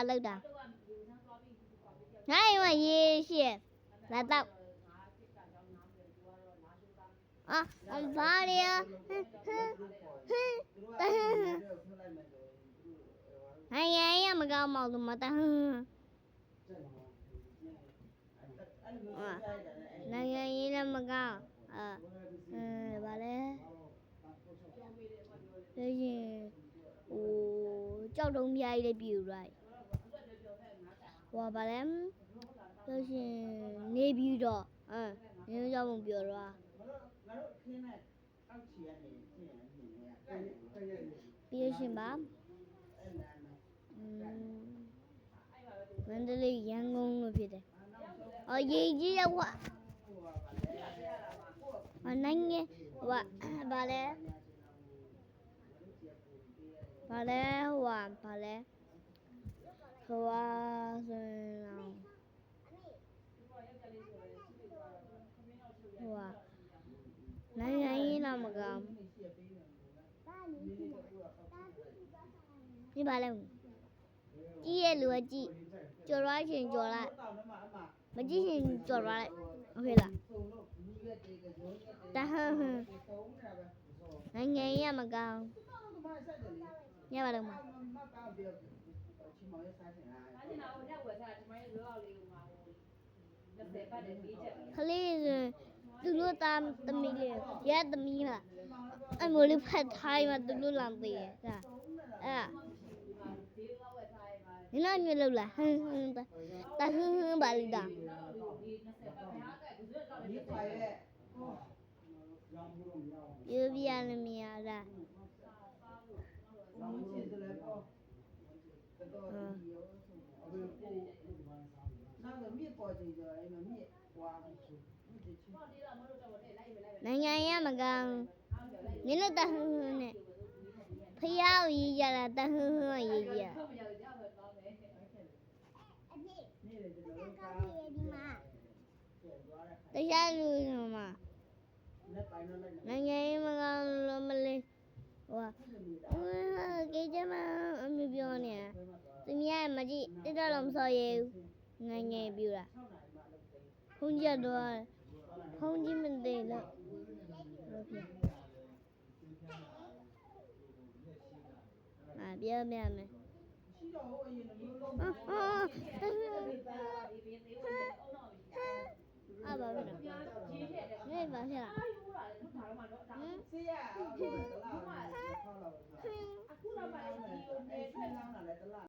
ဘာလောက်တာငါ့အိမ်မှာရေရှိရလာတော့ဘာလဲဟဲ့မကောင်းမောင်တို့မတဟနိုင်ငံရေးလည်းမကောင်းဘာလဲဒါရင်ကြောက်တုံးပြားကြီးလည်းပြူလိုက်ဟောဘာလဲဒါရှင်နေပြီးတော့နေကြောင်မပြောတော့ပြေးရှင်ပါမန္တလေးရန်ကုန်လို့ဖြစ်တယ်ရေကြီးတော့ဟနိုင်ငံဘာလဲဆိုရင်ဟိုနိုင်ငံရေးတော့မကောင်းဒီဘာလဲကြည့်ရလူကကြည့်ကြော်ရရှင်ကြော်လိုက်မကြည့်ရှင်ကြော်လိုက်โอเคလားတဟနိုင်ငံရေးမကောင်းညပါတော့ခလေးသူတို့သားသမီးလေးရသမီးလားအမိုးလေးဖတ်ထိုင်းမှာသူတို့လောင်သေးတယ်နင်တို့ညလို့လားတဟဘာလို့တာပြပြလည်းမရတာနိုင်ငံရမကောင်းနင်တို့တဟနဲ့ဖျားရေးကြတာတဟရေးကြတရားလူမှာနိုင်ငံရေးမကောင်းလို့မလေးကေကျမအမပြောနေသူများမကြည့်တိတော့လည်းမစော်ရဘူးနိုင်ငံပြူတာဖုန်းကြတော့ဖုန်းကြီးမသိလို့ပြောမယ်ဘာဖြစ်လဲနေပါဖြစ်လား